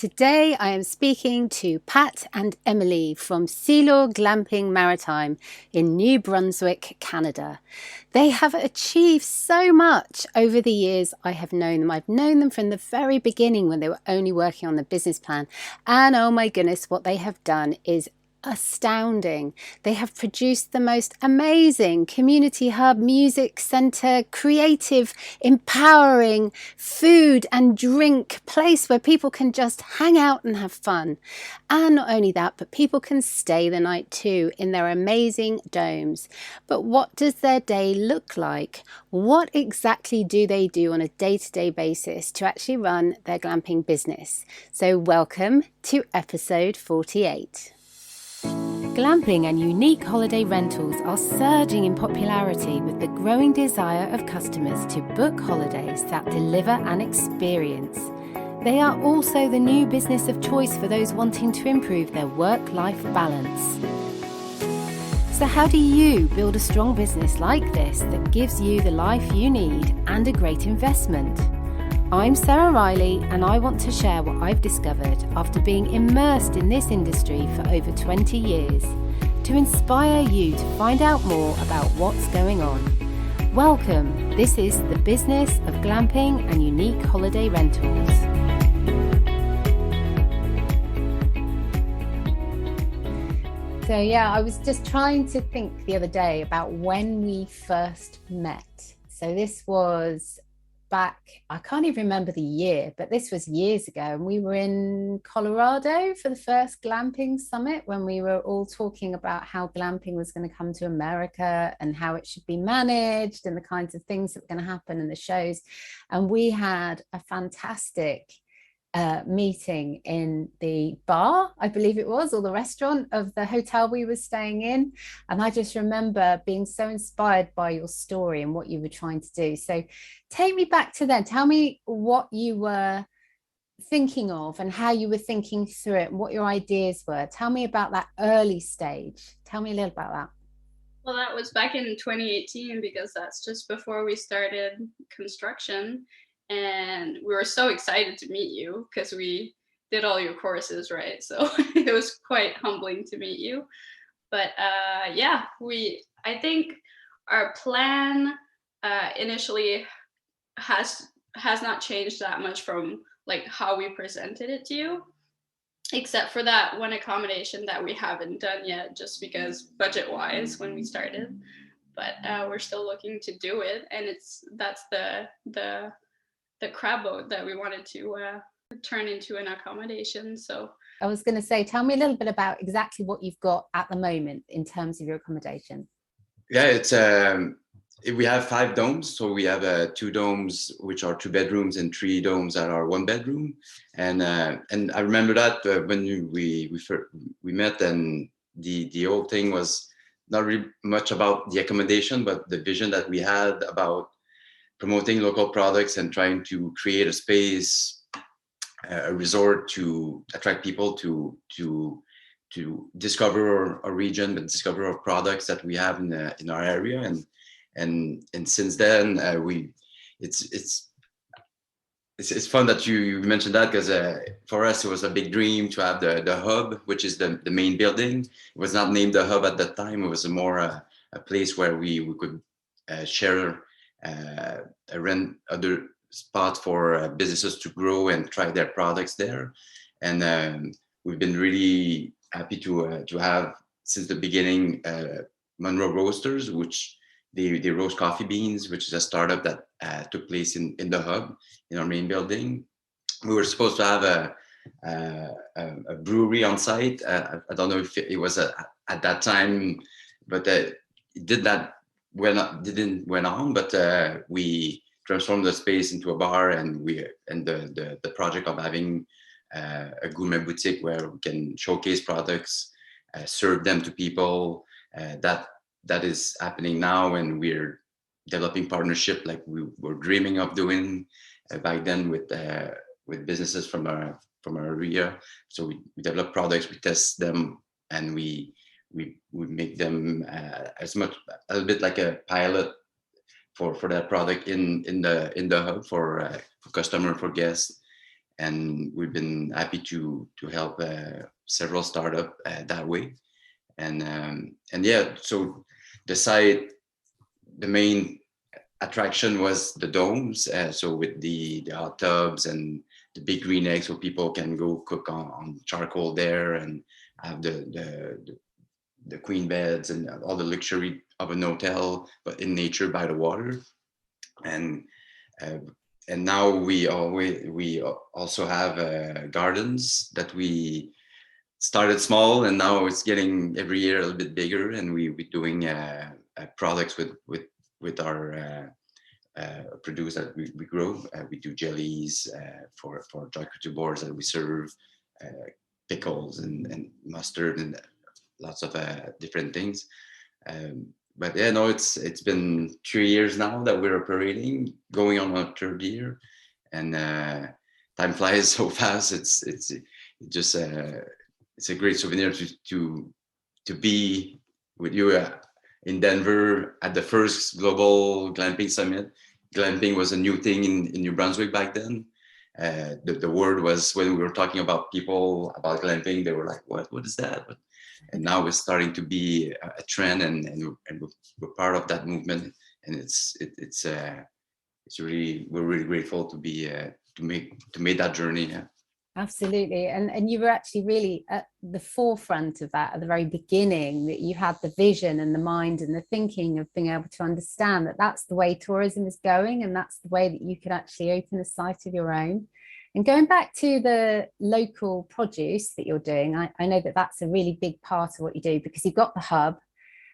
Today I am speaking to Pat and Emily from Cielo Glamping Maritime in New Brunswick, Canada. They have achieved so much over the years I have known them. I've known them from the very beginning when they were only working on the business plan. And oh my goodness, what they have done is astounding. They have produced the most amazing community hub, music centre, creative, empowering food and drink place where people can just hang out and have fun. And not only that, but people can stay the night too in their amazing domes. But what does their day look like? What exactly do they do on a day-to-day basis to actually run their glamping business? So welcome to episode 48. Glamping and unique holiday rentals are surging in popularity with the growing desire of customers to book holidays that deliver an experience. They are also the new business of choice for those wanting to improve their work-life balance. So how do you build a strong business like this that gives you the life you need and a great investment? I'm Sarah Riley, and I want to share what I've discovered after being immersed in this industry for over 20 years to inspire you to find out more about what's going on. Welcome, this is the business of glamping and unique holiday rentals. So I was just trying to think the other day about when we first met. So this was back, I can't even remember the year, but this was years ago, and we were in Colorado for the first glamping summit when we were all talking about how glamping was going to come to America and how it should be managed and the kinds of things that were going to happen in the shows. And we had a fantastic meeting in the bar, I believe it was, or the restaurant of the hotel we were staying in. And I just remember being so inspired by your story and what you were trying to do. So take me back to then. Tell me what you were thinking of and how you were thinking through it and what your ideas were. Tell me about that early stage. Tell me a little about that. Well, that was back in 2018 because that's just before we started construction. And we were so excited to meet you because we did all your courses, right? So it was quite humbling to meet you. But I think our plan initially has not changed that much from like how we presented it to you, except for that one accommodation that we haven't done yet, just because budget-wise when we started. But we're still looking to do it, and that's the crab boat that we wanted to turn into an accommodation. So I was going to say, tell me a little bit about exactly what you've got at the moment in terms of your accommodation. Yeah, it's we have 5 domes. So we have 2 domes which are 2 bedrooms and 3 domes that are 1 bedroom. And I remember that when we met, and the whole thing was not really much about the accommodation, but the vision that we had about promoting local products and trying to create a space, a resort to attract people to discover our region, but discover our products that we have in our area. And since then, it's fun that you mentioned that, because for us it was a big dream to have the hub, which is the main building. It was not named the hub at that time. It was more a place where we could share. Rent other spots for businesses to grow and try their products there. And we've been really happy to have since the beginning Monroe Roasters, which they roast coffee beans, which is a startup that took place in the hub in our main building. We were supposed to have a brewery on site. I don't know if it was at that time, but it didn't went on, but we transformed the space into a bar, and the project of having a gourmet boutique where we can showcase products, serve them to people, that is happening now, and we're developing partnership like we were dreaming of doing back then with businesses from our area. So we develop products, we test them, and we make them a little bit like a pilot for that product in the hub for customer, for guests, and we've been happy to help several startups that way. And yeah, so the site, the main attraction was the domes. So with the hot tubs and the big green eggs, so people can go cook on charcoal there and have the queen beds and all the luxury of an hotel, but in nature by the water. And uh, and now we also have gardens that we started small, and now it's getting every year a little bit bigger, and we're doing products with our produce that we grow. We do jellies for charcuterie boards that we serve, pickles and mustard and lots of different things. But yeah, no, it's been 3 years now that we're operating, going on our third year, and time flies so fast. It's just it's a great souvenir to be with you in Denver at the first global glamping summit. Glamping was a new thing in New Brunswick back then. The word was, when we were talking about people about glamping, they were like, what is that? And now it's starting to be a trend, and we're part of that movement. And it's really, we're really grateful to be to make that journey. Yeah. Absolutely. And you were actually really at the forefront of that at the very beginning, that you had the vision and the mind and the thinking of being able to understand that that's the way tourism is going, and that's the way that you could actually open a site of your own. And going back to the local produce that you're doing, I know that that's a really big part of what you do, because you've got the hub.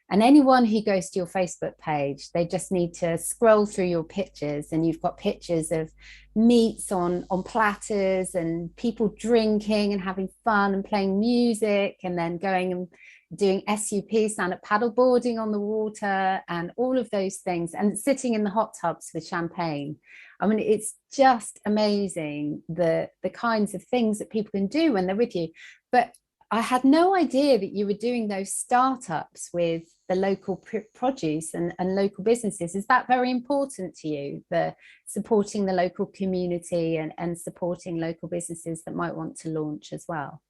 And anyone who goes to your Facebook page, they just need to scroll through your pictures, and you've got pictures of meats on platters and people drinking and having fun and playing music, and then going and doing SUP, stand-up paddle boarding on the water, and all of those things, and sitting in the hot tubs with champagne. I mean, it's just amazing the kinds of things that people can do when they're with you. But I had no idea that you were doing those startups with the local produce and local businesses. Is that very important to you, the supporting the local community and supporting local businesses that might want to launch as well?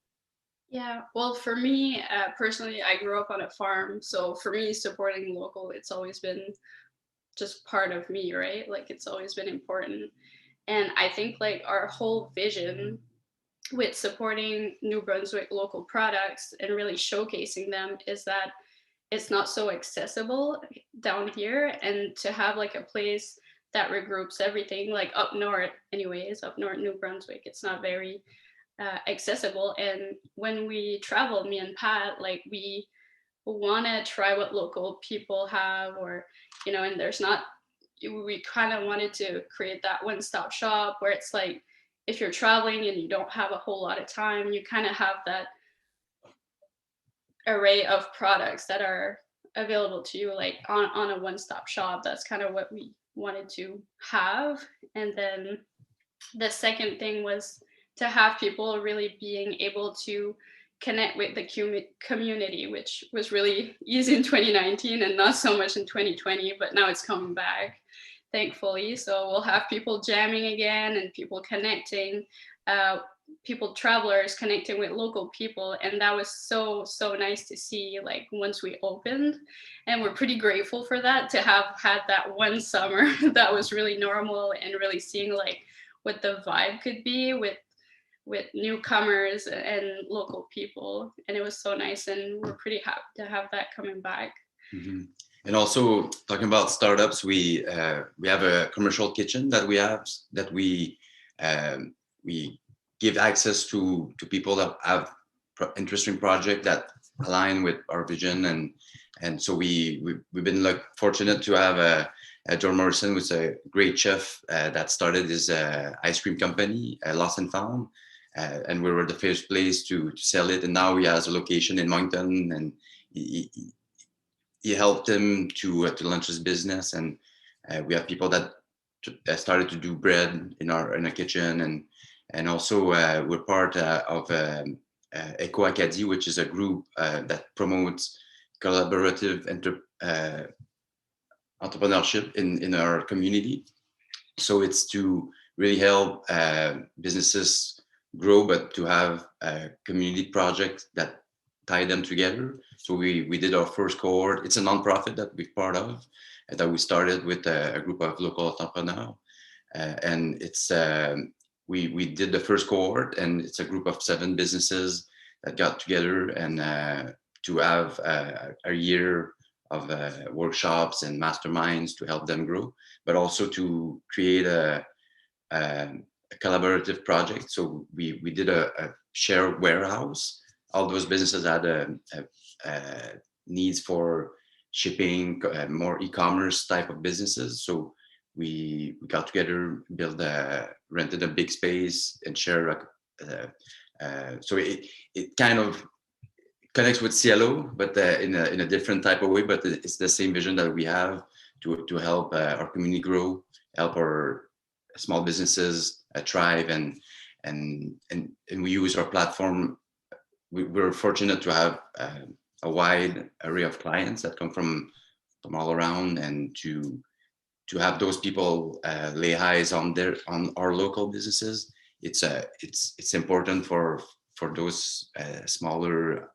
Yeah, well, for me personally, I grew up on a farm. So for me, supporting local, it's always been just part of me, right? Like, it's always been important. And I think like our whole vision with supporting New Brunswick local products and really showcasing them is that it's not so accessible down here, and to have like a place that regroups everything, like up north anyways, up north New Brunswick, it's not very accessible. And when we travel, me and Pat, like we want to try what local people have, or and there's not, we kind of wanted to create that one-stop shop where it's like, if you're traveling and you don't have a whole lot of time, you kind of have that array of products that are available to you, like on a one-stop shop. That's kind of what we wanted to have. And then the second thing was to have people really being able to connect with the community, which was really easy in 2019 and not so much in 2020, but now it's coming back, thankfully. So we'll have people jamming again and people connecting, travelers connecting with local people. And that was so nice to see, like, once we opened. And we're pretty grateful for that, to have had that one summer that was really normal, and really seeing like what the vibe could be with newcomers and local people. And it was so nice, and we're pretty happy to have that coming back. Mm-hmm. And also, talking about startups, we have a commercial kitchen that we give access to people that have interesting projects that align with our vision, and so we've been fortunate to have John Morrison, who's a great chef that started his ice cream company, Lost and Found, and we were the first place to sell it, and now he has a location in Moncton, and he helped him to launch his business. And we have people that started to do bread in our kitchen, and also we're part of Eco Academy, which is a group that promotes collaborative entrepreneurship in our community. So it's to really help businesses grow, but to have a community project that tie them together. So we did our first cohort. It's a nonprofit that we're part of, that we started with a group of local entrepreneurs, and it's we did the first cohort, and it's a group of 7 businesses that got together and to have a year of workshops and masterminds to help them grow, but also to create a collaborative project. So we did a shared warehouse. All those businesses had needs for shipping, more e-commerce type of businesses. So we got together, rented a big space and shared. So it kind of connects with Cielo, but in a different type of way. But it's the same vision that we have to help our community grow, help our small businesses thrive, and we use our platform. We're fortunate to have a wide array of clients that come from all around, and to have those people lay eyes on our local businesses. It's important for those smaller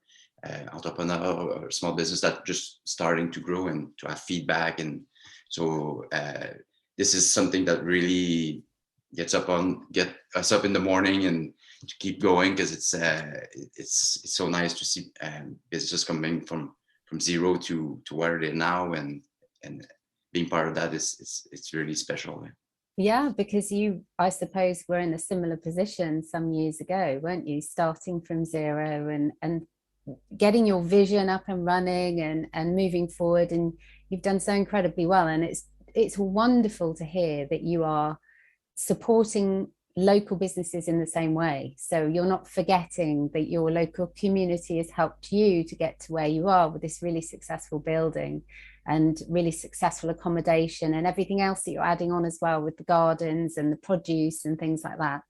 entrepreneur or small business that just starting to grow, and to have feedback. And so this is something that really get us up in the morning and to keep going, because it's so nice to see business coming from zero to where they're now, and being part of that it's really special. Yeah, because you, I suppose, were in a similar position some years ago, weren't you? Starting from zero and getting your vision up and running and moving forward, and you've done so incredibly well. And it's wonderful to hear that you are supporting local businesses in the same way. So you're not forgetting that your local community has helped you to get to where you are with this really successful building and really successful accommodation and everything else that you're adding on as well, with the gardens and the produce and things like that.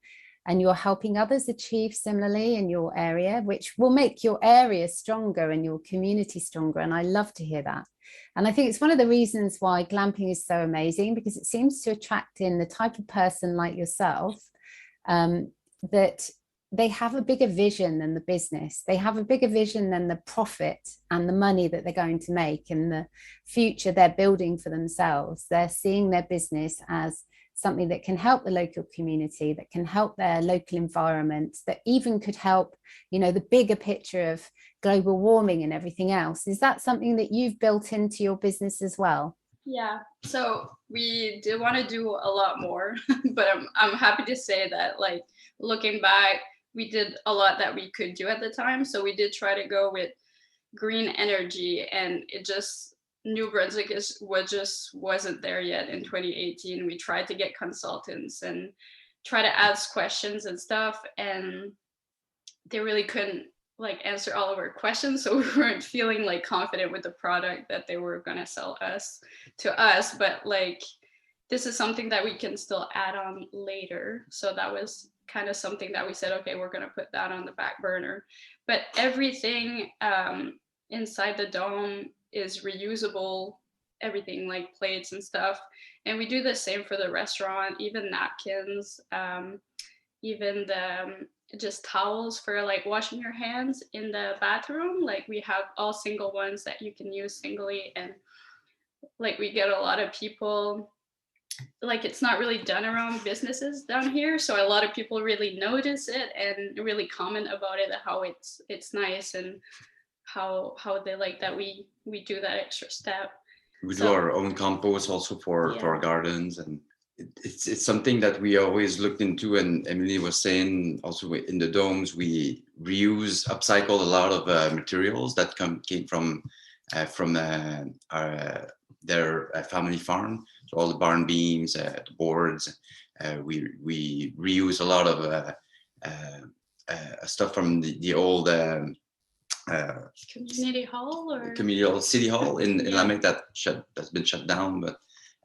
And you're helping others achieve similarly in your area, which will make your area stronger and your community stronger. And I love to hear that. And I think it's one of the reasons why glamping is so amazing, because it seems to attract in the type of person like yourself, that they have a bigger vision than the business. They have a bigger vision than the profit and the money that they're going to make and the future they're building for themselves. They're seeing their business as something that can help the local community, that can help their local environment, that even could help, the bigger picture of global warming and everything else. Is that something that you've built into your business as well? Yeah, so we did want to do a lot more, but I'm happy to say that, like, looking back, we did a lot that we could do at the time. So we did try to go with green energy, and New Brunswick wasn't there yet in 2018. We tried to get consultants and try to ask questions and stuff, and they really couldn't answer all of our questions. So we weren't feeling confident with the product that they were going to sell to us. But this is something that we can still add on later. So that was kind of something that we said, okay, we're going to put that on the back burner. But everything inside the dome is reusable, everything like plates and stuff. And we do the same for the restaurant, even napkins, even the just towels for washing your hands in the bathroom. We have all single ones that you can use singly. And we get a lot of people, it's not really done around businesses down here. So a lot of people really notice it and really comment about it, how it's nice and how they like that we do that extra step. We do our own compost also for our gardens, and it's something that we always looked into. And Emily was saying also, in the domes we upcycle a lot of materials that came from their family farm. So all the barn beams, the boards, we reuse a lot of stuff from the old community hall city hall in Lamech that's been shut down, but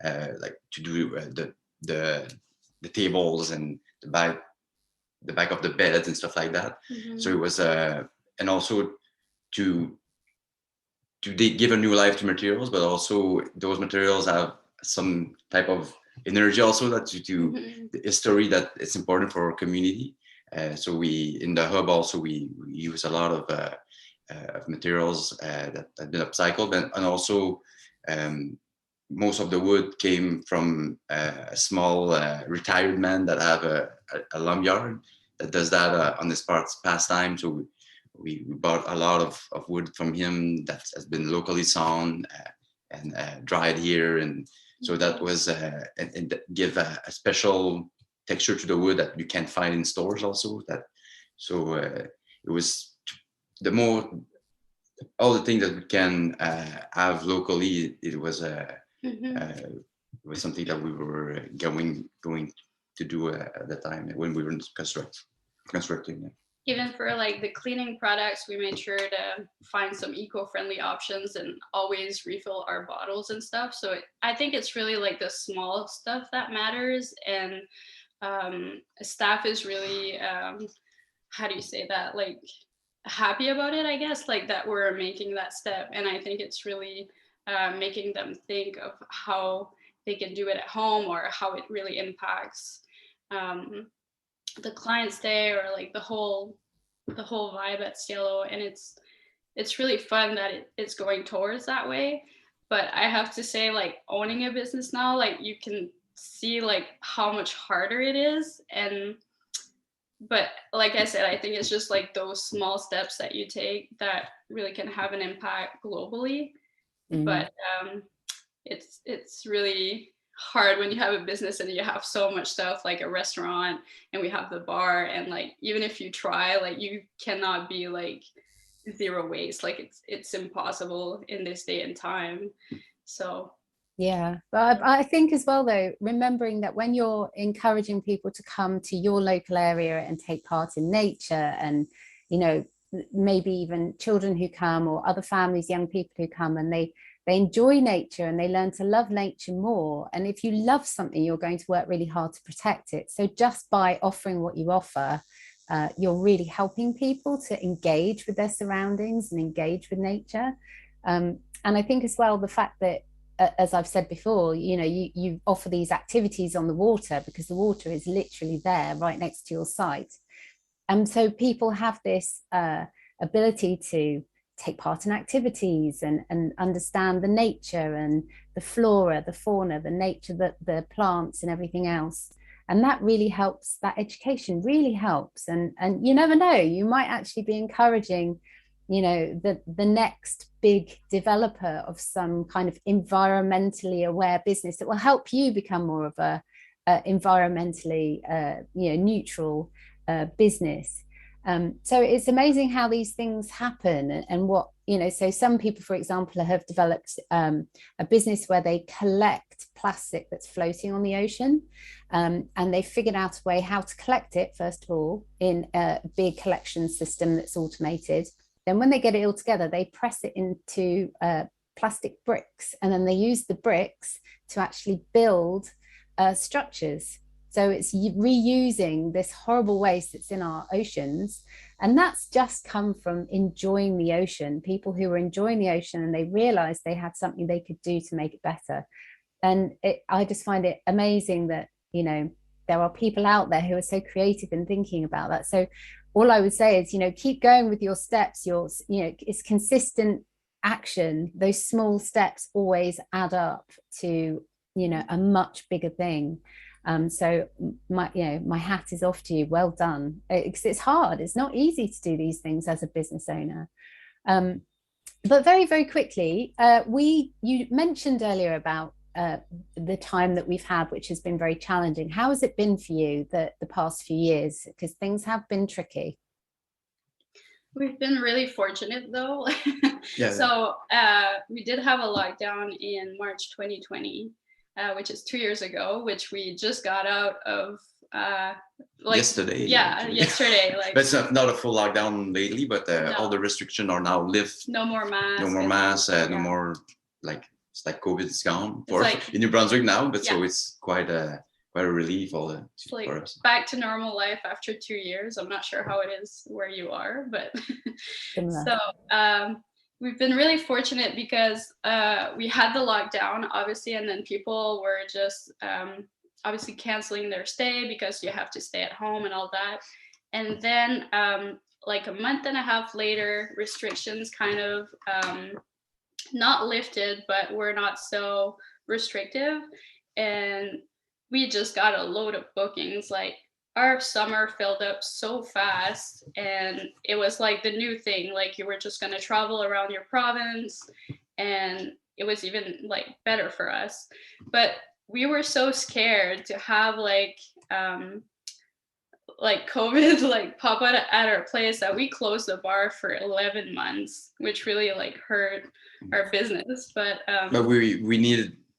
to do the tables and the back of the beds and stuff like that. Mm-hmm. So it was and also to give a new life to materials, but also those materials have some type of energy also, that to Mm-hmm. the history that it's important for our community. So we in the hub also we use a lot of materials that have been upcycled, and also most of the wood came from a small retired man that have a lumberyard that does that on his pastime. So we bought a lot of wood from him that has been locally sawn and dried here, and so that was and give a special texture to the wood that you can't find in stores also. That so it was the more all the things that we can have locally. It was Mm-hmm. it was something that we were going to do at the time when we were constructing. Yeah. Even for like the cleaning products, we made sure to find some eco-friendly options and always refill our bottles and stuff. So I think it's really like the small stuff that matters, and staff is really how do you say that, like happy about it, I guess, like that we're making that step. And I think it's really making them think of how they can do it at home, or how it really impacts the clients there, or like the whole vibe at Cielo. And it's really fun that it's going towards that way. But I have to say, like owning a business now, like you can see like how much harder it is. And but like I said, I think it's just like those small steps that you take that really can have an impact globally. But it's really hard when you have a business and you have so much stuff, like a restaurant, and we have the bar, and like even if you try, like you cannot be like zero waste. Like it's impossible in this day and time. So yeah, but I think as well though, remembering that when you're encouraging people to come to your local area and take part in nature, and you know, maybe even children who come, or other families, young people who come, and they enjoy nature and they learn to love nature more. And if you love something, you're going to work really hard to protect it. So just by offering what you offer, you're really helping people to engage with their surroundings and engage with nature. And I think as well, the fact that, as I've said before, you know, you offer these activities on the water, because the water is literally there right next to your site. And so people have this ability to take part in activities and understand the nature and the flora, the fauna, the nature, the plants and everything else. And that really helps, that education really helps. And you never know, you might actually be encouraging, you know, the next big developer of some kind of environmentally aware business that will help you become more of a environmentally you know, neutral business. So it's amazing how these things happen, and what, you know, so some people, for example, have developed a business where they collect plastic that's floating on the ocean, and they figured out a way how to collect it, first of all, in a big collection system that's automated. Then when they get it all together, they press it into plastic bricks, and then they use the bricks to actually build structures. So it's reusing this horrible waste that's in our oceans. And that's just come from enjoying the ocean, people who were enjoying the ocean, and they realized they had something they could do to make it better. And I just find it amazing that, you know, there are people out there who are so creative in thinking about that. So all I would say is, you know, keep going with your steps. You know, it's consistent action. Those small steps always add up to, you know, a much bigger thing. So my hat is off to you. Well done. It's hard. It's not easy to do these things as a business owner. But very, very quickly, you mentioned earlier about the time that we've had, which has been very challenging. How has it been for you the past few years? Because things have been tricky. We've been really fortunate though. Yeah. So we did have a lockdown in March 2020. Which is 2 years ago, which we just got out of like yesterday. Yeah, actually. yesterday. Like, but it's not a full lockdown lately, but no. All the restrictions are now lifted. No more masks. No more masks. No more, like, it's like COVID is gone for like, in New Brunswick now. But yeah. So it's quite a relief for us. Back to normal life after 2 years. I'm not sure how it is where you are, but so we've been really fortunate because we had the lockdown, obviously, and then people were just obviously canceling their stay because you have to stay at home and all that. And then like a month and a half later, restrictions kind of not lifted, but were not so restrictive. And we just got a load of bookings. Like our summer filled up so fast, and it was like the new thing. Like you were just going to travel around your province, and it was even like better for us. But we were so scared to have like COVID like pop out at our place that we closed the bar for 11 months, which really like hurt our business. But we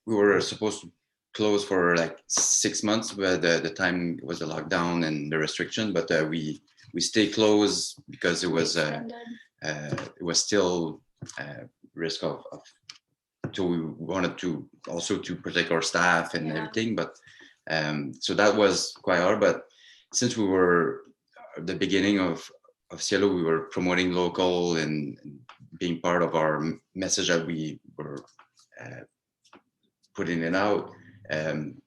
were supposed to close for like 6 months, but the time was the lockdown and the restriction. But we stay closed because it was still risk of. So we wanted to also to protect our staff and everything. But so that was quite hard. But since we were at the beginning of Cielo, we were promoting local and being part of our message that we were putting it out. And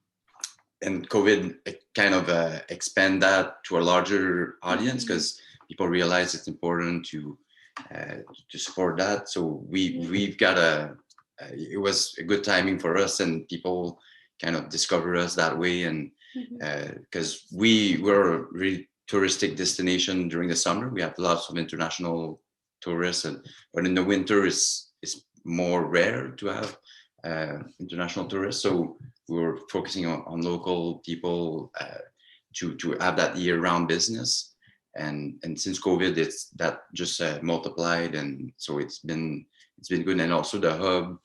COVID kind of expand that to a larger audience because people realize it's important to support that. So we've got it was a good timing for us, and people kind of discover us that way. And because we were a really touristic destination during the summer, we have lots of international tourists, but in the winter it's more rare to have international tourists. So we were focusing on local people to have that year-round business. And since COVID, that just multiplied, and so it's been good. And also the hub,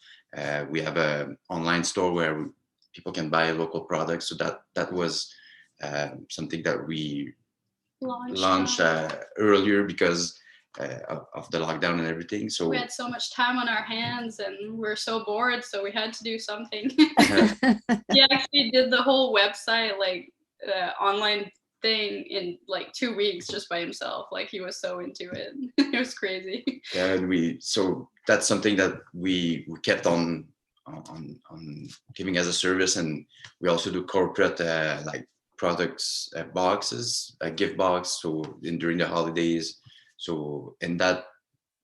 we have an online store where people can buy local products. So that was something that we launched earlier because of the lockdown and everything. So we had so much time on our hands and we're so bored, so we had to do something. He actually did the whole website, like online thing, in like 2 weeks just by himself. Like he was so into it. It was crazy. Yeah, and so that's something that we kept on giving as a service. And we also do corporate like products boxes, a gift box, so during the holidays. So in that,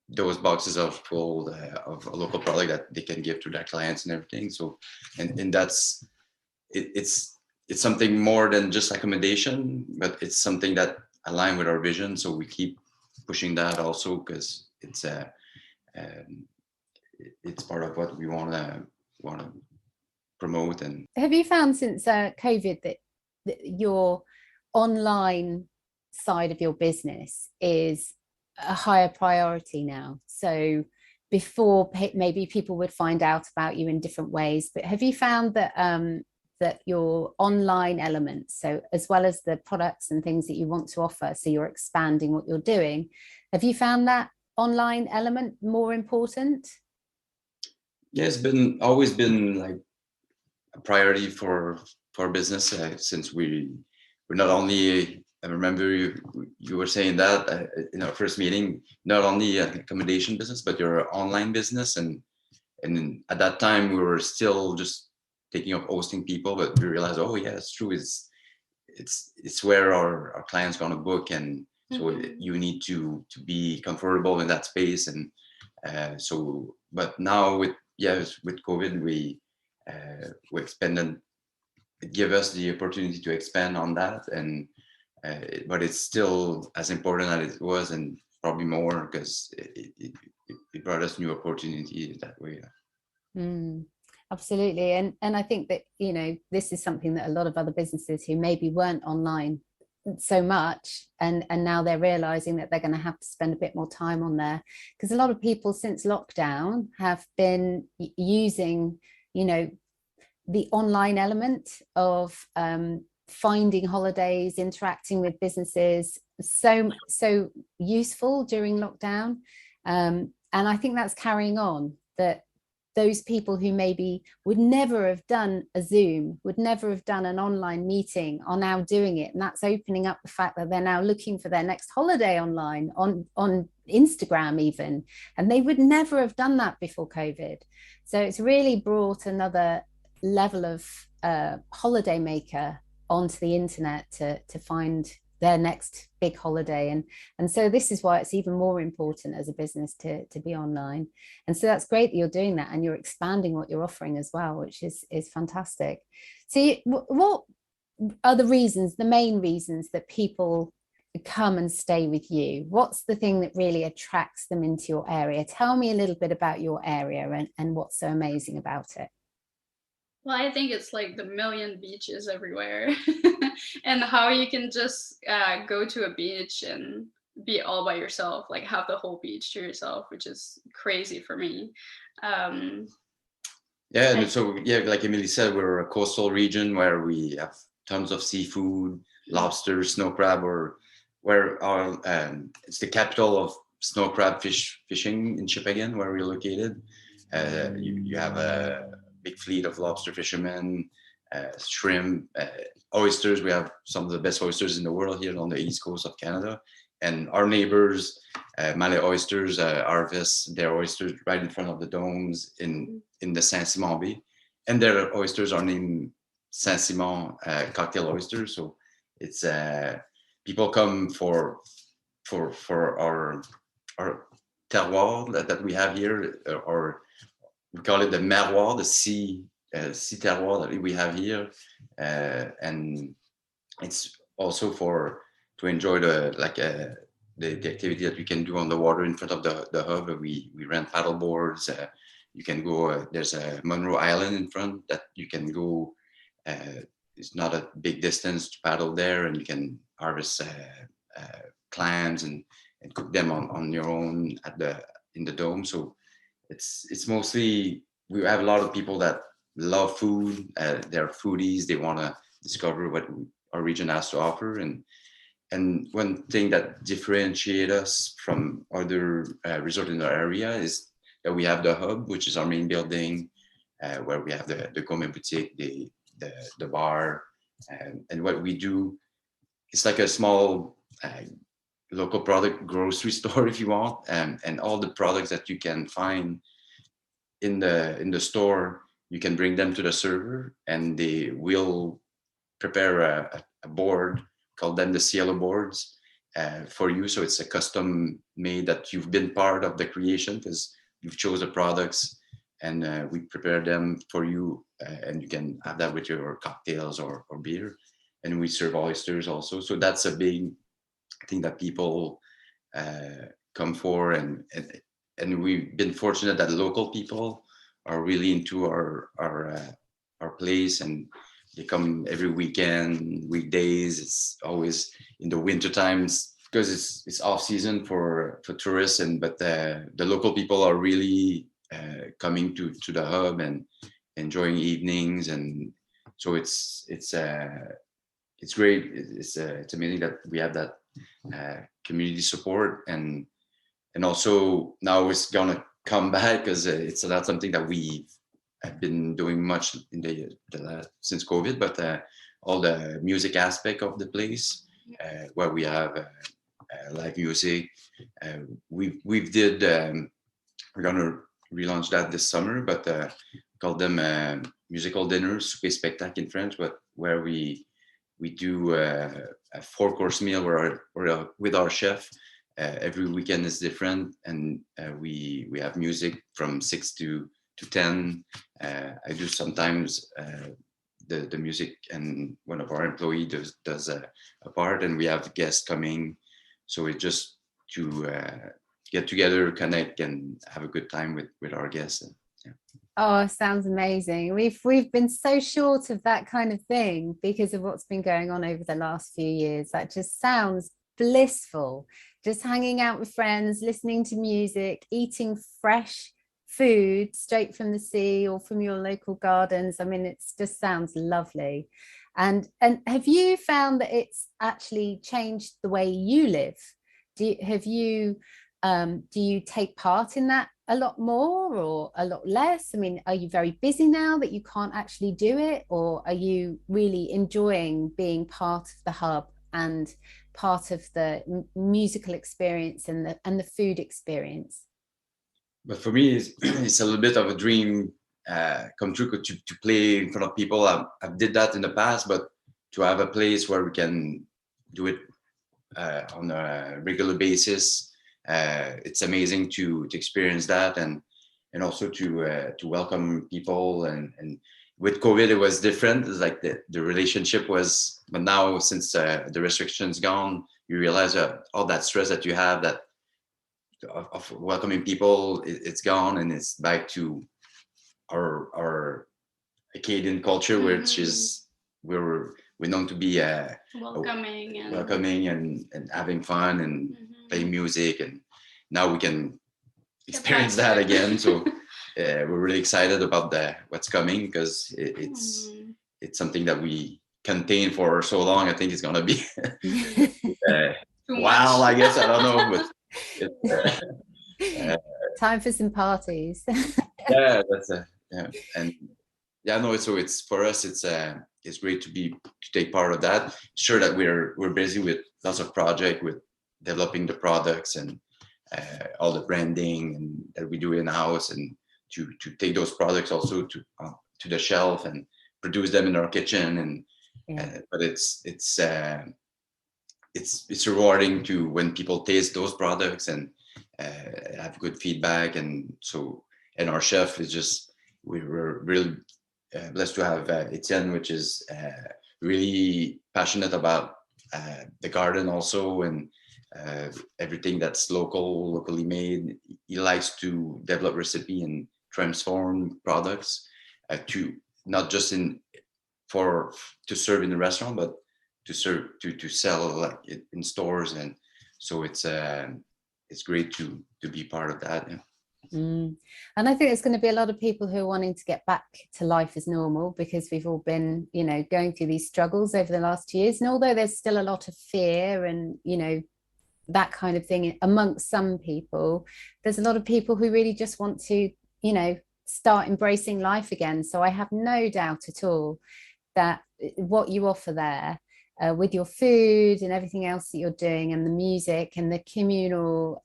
those boxes are full of a local product that they can give to their clients and everything. So and that's it's something more than just accommodation, but it's something that align with our vision. So we keep pushing that also because it's part of what we want to promote. And have you found since COVID that your online side of your business is a higher priority now? So before, maybe people would find out about you in different ways, but have you found that that your online elements, so as well as the products and things that you want to offer, so you're expanding what you're doing, have you found that online element more important? Yeah, it's always been like a priority for business since we're not only. I remember you were saying that in our first meeting, not only an accommodation business, but your online business. And at that time, we were still just taking up hosting people, but we realized, oh yeah, it's true. It's where our clients going to book, and so you need to be comfortable in that space. And so, but now with COVID, we expanded. It gave us the opportunity to expand on that, and but it's still as important as it was, and probably more because it brought us new opportunities that way. Absolutely. And I think that, you know, this is something that a lot of other businesses who maybe weren't online so much, and now they're realizing that they're going to have to spend a bit more time on there, because a lot of people since lockdown have been using, you know, the online element of finding holidays, interacting with businesses, so useful during lockdown. And I think that's carrying on, that those people who maybe would never have done a Zoom, would never have done an online meeting, are now doing it. And that's opening up the fact that they're now looking for their next holiday online, on Instagram even. And they would never have done that before COVID. So it's really brought another level of holiday maker onto the internet to find their next big holiday. And so this is why it's even more important as a business to be online. And so that's great that you're doing that, and you're expanding what you're offering as well, which is fantastic. So what are the reasons, the main reasons that people come and stay with you? What's the thing that really attracts them into your area? Tell me a little bit about your area and what's so amazing about it. Well, I think it's like the million beaches everywhere and how you can just go to a beach and be all by yourself, like have the whole beach to yourself, which is crazy for me. And so, like Emily said, we're a coastal region where we have tons of seafood, lobster, snow crab, or where our it's the capital of snow crab fishing in Shippagan, where we're located. You have a big fleet of lobster fishermen, shrimp, oysters. We have some of the best oysters in the world here on the east coast of Canada. And our neighbors, Malay Oysters, harvest their oysters right in front of the domes in the Saint-Simon Bay. And their oysters are named Saint-Simon cocktail oysters. So it's people come for our terroir that we have here, or we call it the merroir, the sea terroir that we have here, and it's also to enjoy the activity that we can do on the water in front of the hub. We rent paddle boards. You can go. There's a Monroe Island in front that you can go. It's not a big distance to paddle there, and you can harvest clams and cook them on your own in the dome. So it's mostly, we have a lot of people that love food. They're foodies. They want to discover what our region has to offer. And one thing that differentiates us from other resorts in our area is that we have the hub, which is our main building, where we have the gourmet boutique, the bar, and what we do. It's like a small local product grocery store, if you want, and all the products that you can find in the store, you can bring them to the server, and they will prepare a board, call them the Cielo boards, for you. So it's a custom made that you've been part of the creation because you've chose the products, and we prepare them for you, and you can have that with your cocktails or beer. And we serve oysters also. So that's a big thing that people come for, and we've been fortunate that local people are really into our place, and they come every weekend, weekdays. It's always in the winter times because it's off season for tourists, but the local people are really coming to the hub and enjoying evenings, and so it's great. It's amazing that we have that community support, and also now it's gonna come back because it's not something that we have been doing much in since COVID, but all the music aspect of the place, where we have live music. We've did. We're gonna relaunch that this summer, but call them musical dinners, souper spectacle in French, but where we do a 4-course meal with our chef. Every weekend is different, and we have music from 6 to 10. I do sometimes the music, and one of our employees does a part, and we have guests coming. So it's just to get together, connect, and have a good time with our guests. Yeah. Oh, sounds amazing. We've been so short of that kind of thing because of what's been going on over the last few years. That just sounds blissful. Just hanging out with friends, listening to music, eating fresh food straight from the sea or from your local gardens. I mean, it just sounds lovely. And have you found that it's actually changed the way you live? Have you Do you take part in that a lot more or a lot less? I mean, are you very busy now that you can't actually do it, or are you really enjoying being part of the hub and part of the musical experience and the food experience? But for me, it's a little bit of a dream come true to play in front of people. I did that in the past, but to have a place where we can do it on a regular basis, it's amazing to experience that, and also to welcome people. And with COVID, it was different. It's like the relationship was, but now since the restrictions gone, you realize all that stress that you have that of welcoming people, it's gone, and it's back to our Acadian culture, which is we're known to be welcoming and having fun and playing music, and now we can experience that again. So we're really excited about what's coming, because it's something that we contained for so long. I think it's gonna be wow, I guess, I don't know, but time for some parties. Yeah, that's and yeah, no, so it's for us, it's great to take part of that. Sure that we're busy with lots of projects, with developing the products and all the branding and that we do in house, and to take those products also to the shelf and produce them in our kitchen, and but it's rewarding to when people taste those products and have good feedback. And so, and our chef is just, we were really blessed to have Etienne, which is really passionate about the garden also, and everything that's locally made. He likes to develop recipe and transform products to not just to serve in the restaurant, but to sell like in stores. And so it's great to be part of that. Yeah. And I think there's going to be a lot of people who are wanting to get back to life as normal, because we've all been, going through these struggles over the last 2 years. And although there's still a lot of fear and, that kind of thing amongst some people, there's a lot of people who really just want to, start embracing life again. So I have no doubt at all that what you offer there, with your food and everything else that you're doing, and the music and the communal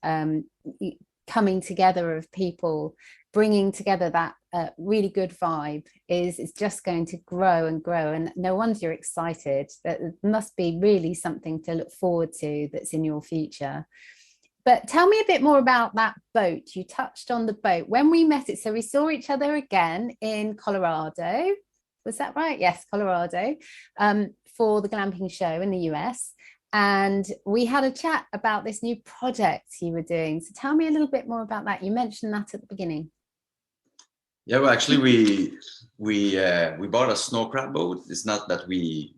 coming together of people, bringing together that really good vibe, is just going to grow and grow. And no wonder you're excited. That must be really something to look forward to that's in your future. But tell me a bit more about that boat. You touched on the boat when we met it. So we saw each other again in Colorado. Was that right? Yes, Colorado, for the glamping show in the US. And we had a chat about this new project you were doing. So tell me a little bit more about that. You mentioned that at the beginning. Yeah, well, actually, we bought a snow crab boat. It's not that we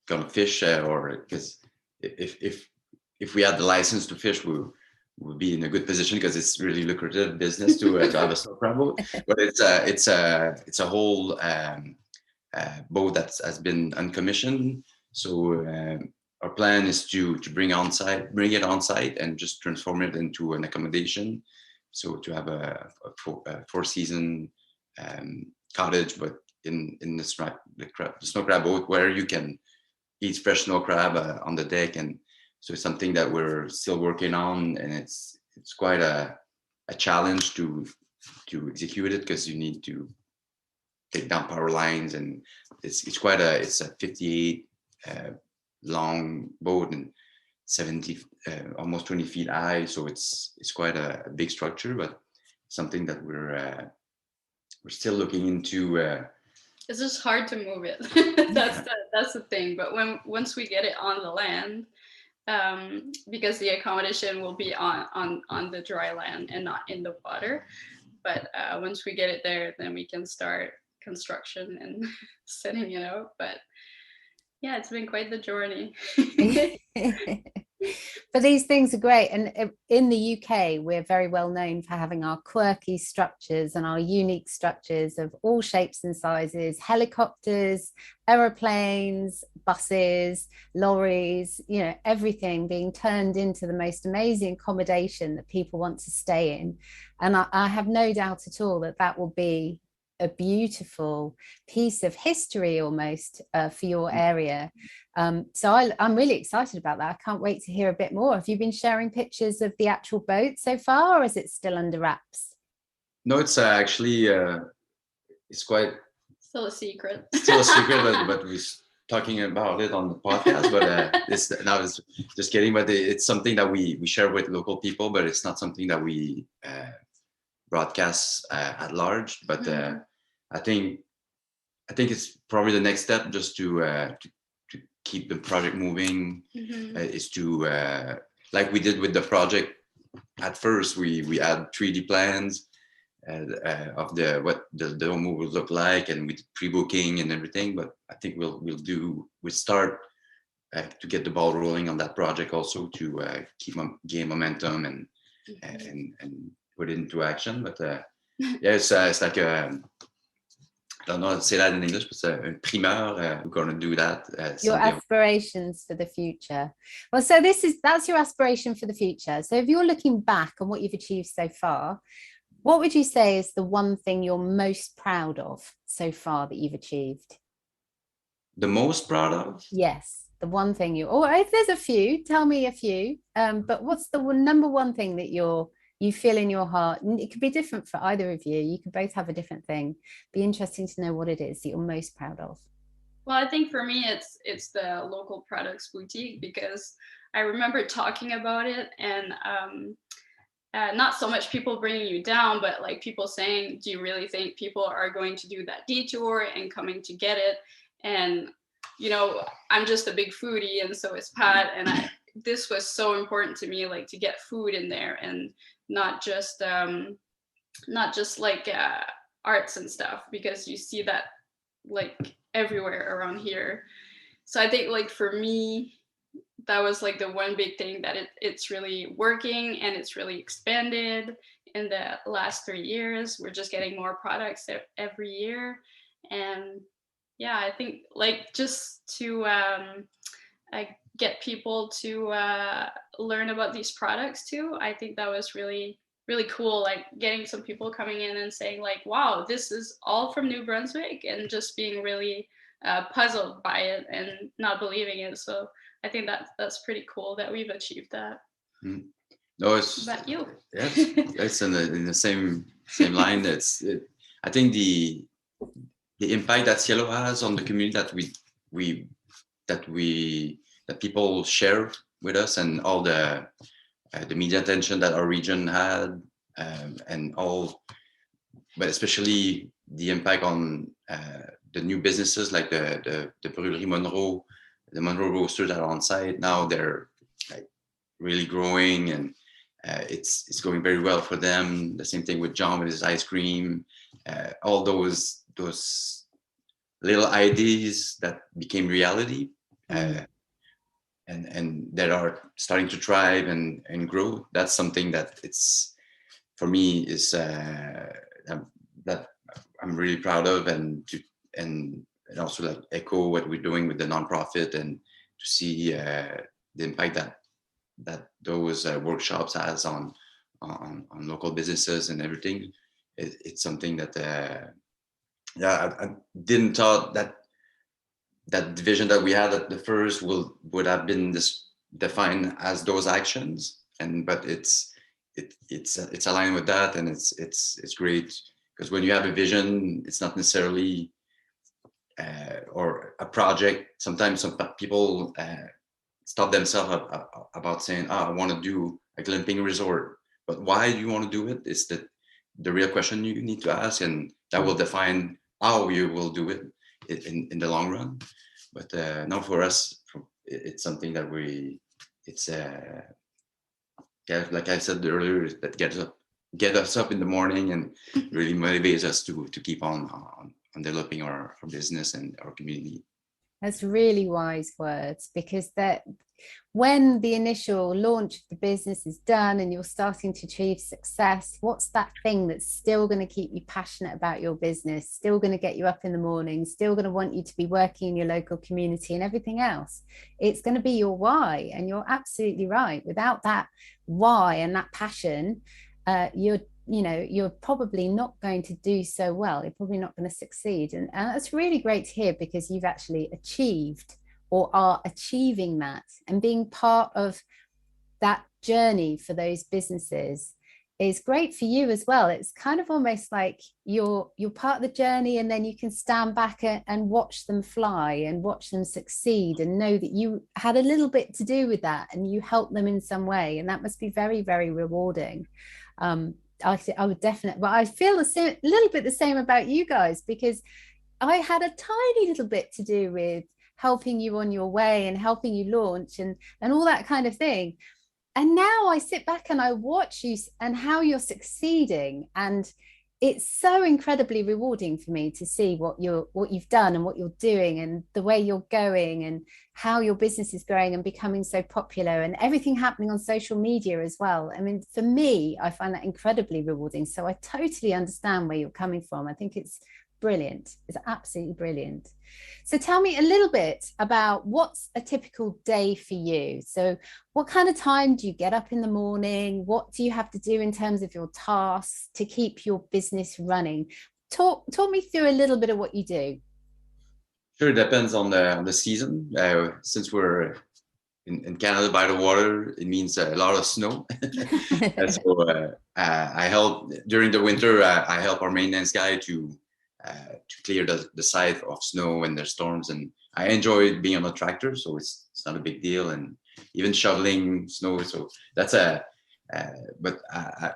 gonna fish, or because if we had the license to fish, we would be in a good position, because it's really lucrative business to have a snow crab boat. But it's a whole boat that has been uncommissioned. So our plan is to bring it on site and just transform it into an accommodation. So to have a 4-season cottage, but in the snow crab boat, where you can eat fresh snow crab on the deck. And so it's something that we're still working on, and it's quite a challenge to execute it, because you need to take down power lines, and it's a 58 long boat and 70 almost 20 feet high. So it's quite a big structure, but something that we're still looking into. It's just hard to move it. That's the thing. But once we get it on the land, because the accommodation will be on the dry land and not in the water. But once we get it there, then we can start construction and setting it out. But yeah, it's been quite the journey. But these things are great. And in the UK, we're very well known for having our quirky structures and our unique structures of all shapes and sizes, helicopters, aeroplanes, buses, lorries, everything being turned into the most amazing accommodation that people want to stay in. And I have no doubt at all that that will be a beautiful piece of history almost for your area. So I'm really excited about that. I can't wait to hear a bit more. Have you been sharing pictures of the actual boat so far, or is it still under wraps? No, it's actually it's quite still a secret. But we're talking about it on the podcast. But it's just kidding. But it's something that we share with local people, but it's not something that we broadcast at large. But I think it's probably the next step, just to keep the project moving, is to like we did with the project. At first, we had 3D plans of what the demo will look like, and with pre-booking and everything. But I think we'll start to get the ball rolling on that project, also to gain momentum and put it into action. But yeah, it's like I don't know how to say that in English, but it's a primeur. We're going to do that. Your aspirations for the future. Well, so that's your aspiration for the future. So if you're looking back on what you've achieved so far, what would you say is the one thing you're most proud of so far that you've achieved? The most proud of? Yes, the one thing or if there's a few, tell me a few. But what's the number one thing that you feel in your heart? And it could be different for either of you. You could both have a different thing. Be interesting to know what it is that you're most proud of. Well, I think for me, it's the local products boutique, because I remember talking about it, and not so much people bringing you down, but like people saying, do you really think people are going to do that detour and coming to get it? And, I'm just a big foodie, and so is Pat. And this was so important to me, like to get food in there, and not just like arts and stuff, because you see that like everywhere around here. So I think like for me, that was like the one big thing, that it's really working, and it's really expanded in the last 3 years. We're just getting more products every year. And yeah, I think like just to get people to learn about these products too. I think that was really, really cool, like getting some people coming in and saying like, wow, this is all from New Brunswick, and just being really puzzled by it and not believing it. So I think that's pretty cool that we've achieved that. No, it's about you. Yeah, it's in the same line. I think the impact that Cielo has on the community that people share with us, and all the media attention that our region had, and all, but especially the impact on the new businesses like the Brûlerie Monroe, the Monroe roasters that are on site now. They're like really growing, and it's going very well for them. The same thing with John with his ice cream. All those little ideas that became reality, and that are starting to thrive and grow. That's something that it's, for me, is that I'm really proud of, and also like echo what we're doing with the nonprofit, and to see the impact that those workshops has on local businesses and everything. It's something that I didn't thought that division that we had at the first would have been defined as those actions, but it's aligned with that, and it's great, because when you have a vision, it's not necessarily or a project. Sometimes some people stop themselves about saying, I want to do a glamping resort, but why do you want to do it? It's the real question you need to ask, and that will define how you will do it in the long run. But now for us, it's something that like I said earlier, that get us up in the morning, and really motivates us to keep on developing our business and our community. That's really wise words, because that when the initial launch of the business is done and you're starting to achieve success, what's that thing that's still going to keep you passionate about your business, still going to get you up in the morning, still going to want you to be working in your local community and everything else? It's going to be your why. And you're absolutely right. Without that why and that passion, you're probably not going to do so well. You're probably not going to succeed. And that's really great to hear, because you've actually achieved or are achieving that, and being part of that journey for those businesses is great for you as well. It's kind of almost like you're part of the journey, and then you can stand back and watch them fly and watch them succeed, and know that you had a little bit to do with that and you helped them in some way, and that must be very, very rewarding. I would definitely, but I feel a little bit the same about you guys, because I had a tiny little bit to do with helping you on your way and helping you launch and all that kind of thing. And now I sit back and I watch you and how you're succeeding, and it's so incredibly rewarding for me to see what you've done and what you're doing and the way you're going and how your business is growing and becoming so popular, and everything happening on social media as well. I mean, for me, I find that incredibly rewarding. So I totally understand where you're coming from. I think it's brilliant. It's absolutely brilliant. So tell me a little bit about what's a typical day for you. So what kind of time do you get up in the morning? What do you have to do in terms of your tasks to keep your business running? Talk me through a little bit of what you do. Sure, it depends on the season. Since we're in Canada by the water, it means a lot of snow. So I help during the winter. I help our maintenance guy to clear the site of snow when there's storms, and I enjoy being on a tractor, so it's not a big deal, and even shoveling snow. So that's but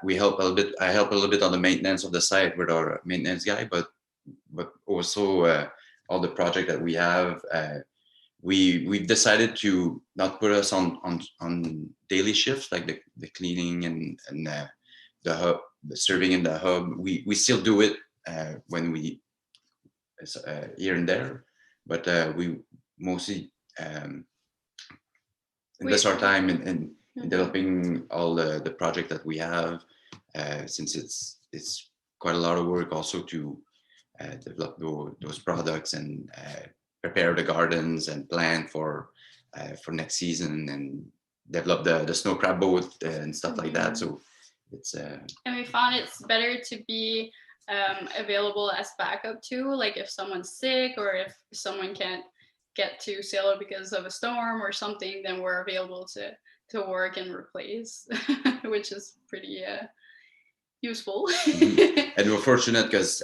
we help a little bit. I help a little bit on the maintenance of the site with our maintenance guy, but also all the project that we have. We've decided to not put us on daily shifts, like the cleaning and the hub, the serving in the hub. We still do it when we here and there, but we mostly invest our time in developing all the project that we have, since it's quite a lot of work also to develop those products and prepare the gardens and plan for next season and develop the snow crab boat and stuff like that. So it's and we found it's better to be available as backup too, like if someone's sick or if someone can't get to Cielo because of a storm or something, then we're available to work and replace, which is pretty useful. And we're fortunate because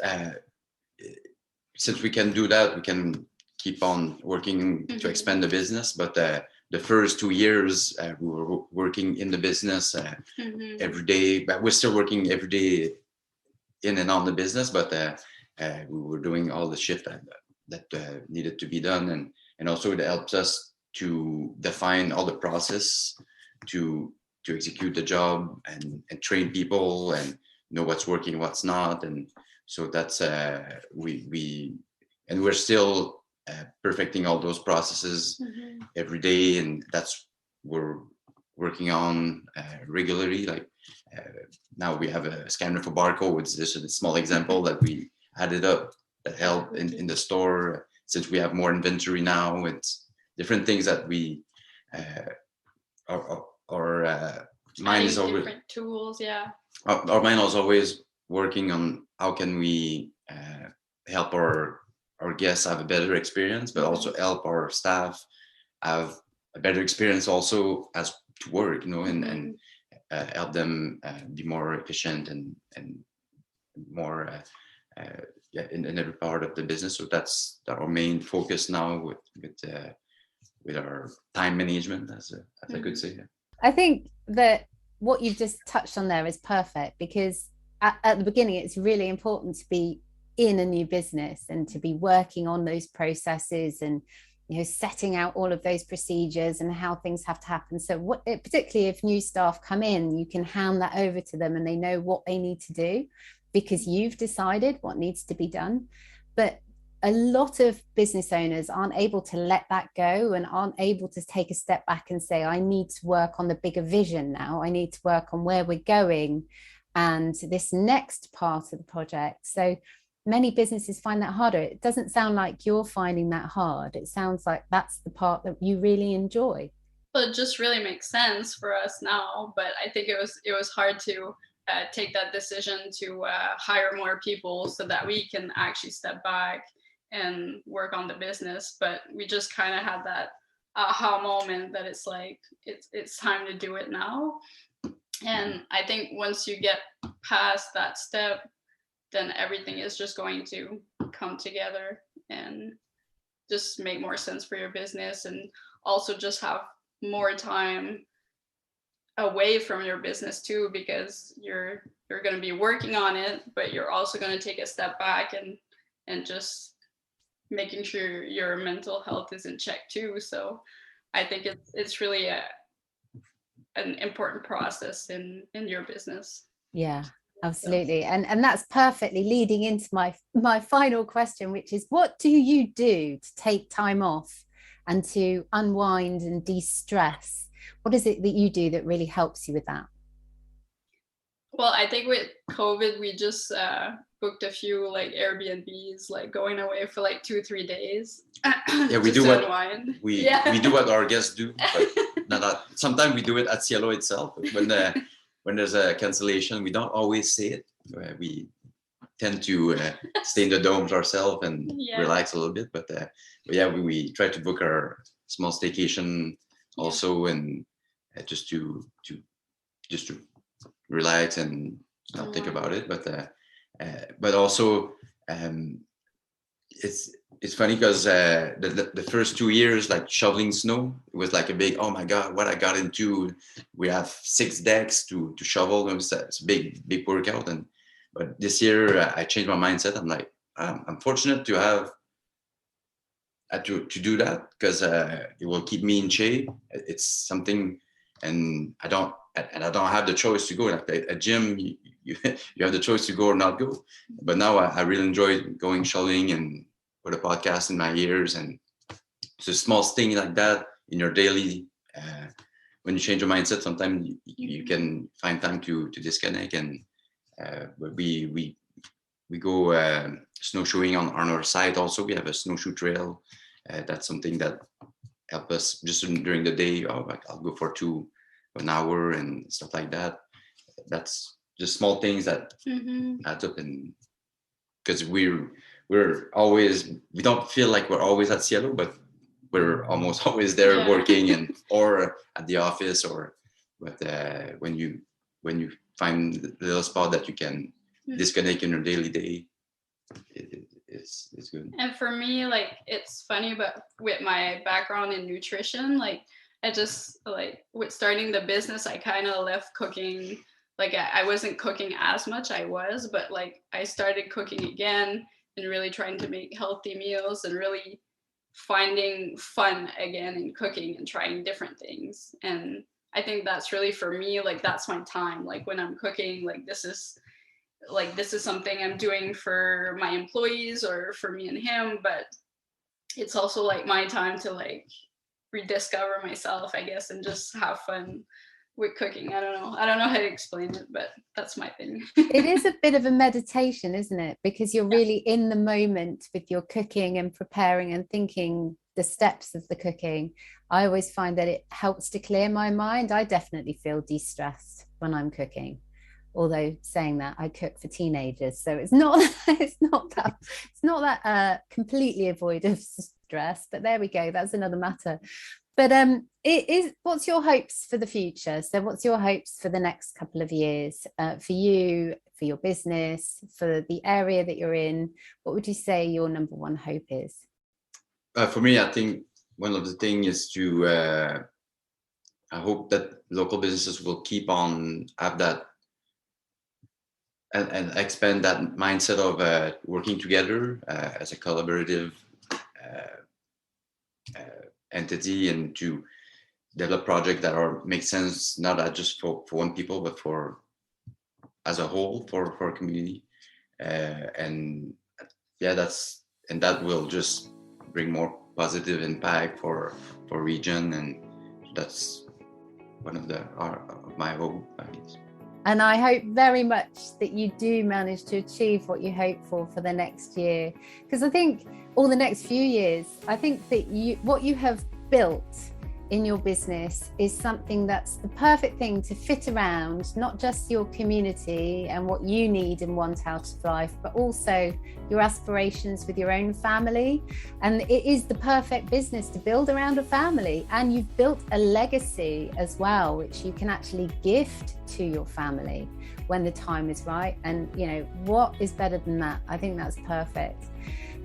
since we can do that, we can keep on working to expand the business. But the first 2 years we were working in the business every day, but we're still working every day in and on the business, but we were doing all the shift that needed to be done, and also it helps us to define all the process to execute the job and train people and know what's working, what's not, and so that's we're still perfecting all those processes every day, and that's we're working on regularly. Like now we have a scanner for barcodes. This is a small example that we added up that help in the store, since we have more inventory now. It's different things that we our mind is always different tools. Yeah, our mind is always working on how can we help our guests have a better experience, but also help our staff have a better experience also as to work, and help them be more efficient and more in every part of the business. So that's our main focus now with our time management, as I could say. I think that what you've just touched on there is perfect, because at the beginning it's really important to be in a new business and to be working on those processes and setting out all of those procedures and how things have to happen. So particularly if new staff come in, you can hand that over to them and they know what they need to do because you've decided what needs to be done. But a lot of business owners aren't able to let that go and aren't able to take a step back and say, I need to work on the bigger vision now. I need to work on where we're going and this next part of the project. So many businesses find that harder. It doesn't sound like you're finding that hard. It sounds like that's the part that you really enjoy. Well, it just really makes sense for us now, but I think it was hard to take that decision to hire more people so that we can actually step back and work on the business. But we just kind of had that aha moment that it's like it's time to do it now. And I think once you get past that step, then everything is just going to come together and just make more sense for your business, and also just have more time away from your business too, because you're going to be working on it, but you're also going to take a step back and just making sure your mental health is in check too. So I think it's really an important process in your business. Yeah, absolutely. And that's perfectly leading into my final question, which is, what do you do to take time off and to unwind and de-stress? What is it that you do that really helps you with that? Well, I think with COVID, we just booked a few like Airbnbs, like going away for like 2-3 days. Yeah, we do what our guests do, but not that. Sometimes we do it at Cielo itself. When there's a cancellation, we don't always say it. We tend to stay in the domes ourselves and relax a little bit. But yeah, we try to book our small staycation also, and just to relax and not think about it. But also it's funny because the first 2 years, like shoveling snow, it was like a big, oh my God, what I got into. We have 6 decks to shovel. It's a big workout. But this year I changed my mindset. I'm like, I'm fortunate to have to do that, because it will keep me in shape. It's something, and I don't have the choice to go. Like a gym, you have the choice to go or not go. But now I really enjoy going shoveling and put a podcast in my ears, and it's a small thing like that in your daily. When you change your mindset, sometimes you can find time to disconnect. And we go snowshoeing on our site. Also, we have a snowshoe trail. That's something that help us just during the day. I'll go for an hour and stuff like that. That's just small things that add up, and because we're always, we don't feel like we're always at Cielo, but we're almost always there working or at the office, but when you find the little spot that you can disconnect in your daily day, it's good. And for me, like, it's funny, but with my background in nutrition, like, I just, like, with starting the business, I kind of left cooking. Like, I wasn't cooking as much. I was, but like, I started cooking again and really trying to make healthy meals and really finding fun again in cooking and trying different things. And I think that's really, for me, like, that's my time. Like, when I'm cooking, like, this is something I'm doing for my employees or for me and him, but it's also like my time to like rediscover myself, I guess, and just have fun with cooking. I don't know how to explain it, but that's my thing. It is a bit of a meditation, isn't it? Because you're really in the moment with your cooking and preparing and thinking the steps of the cooking. I always find that it helps to clear my mind. I definitely feel de-stressed when I'm cooking. Although saying that, I cook for teenagers, so it's not that completely avoid of stress. But there we go. That's another matter. But what's your hopes for the future? So what's your hopes for the next couple of years, for you, for your business, for the area that you're in? What would you say your number one hope is? For me, I think one of the things is to I hope that local businesses will keep on have that and expand that mindset of working together as a collaborative entity, and to develop projects that make sense, not just for one people, but for as a whole, for a community. And yeah, that's that will just bring more positive impact for region, and that's one of my hope, I guess. And I hope very much that you do manage to achieve what you hope for the next year, because I think, or the next few years, I think that what you have built in your business is something that's the perfect thing to fit around not just your community and what you need and want out of life, but also your aspirations with your own family. And it is the perfect business to build around a family, and you've built a legacy as well, which you can actually gift to your family when the time is right. And you know, what is better than that? I think that's perfect.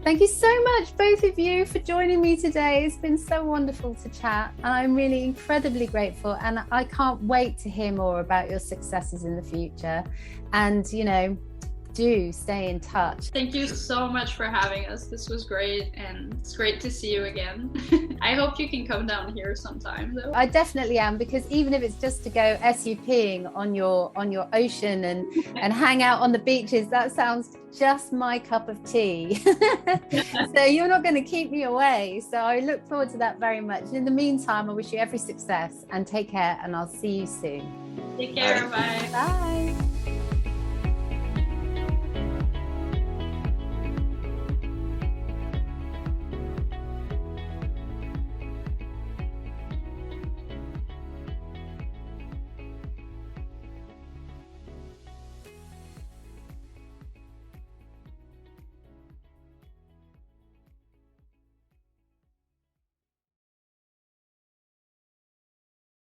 Thank you so much, both of you, for joining me today. It's been so wonderful to chat, and I'm really incredibly grateful, and I can't wait to hear more about your successes in the future. And you know, do stay in touch. Thank you so much for having us. This was great, and it's great to see you again. I hope you can come down here sometime though. I definitely am, because even if it's just to go SUPing on your ocean and hang out on the beaches, that sounds just my cup of tea. So you're not going to keep me away. So I look forward to that very much. In the meantime, I wish you every success, and take care, and I'll see you soon. Take care. Bye. Bye.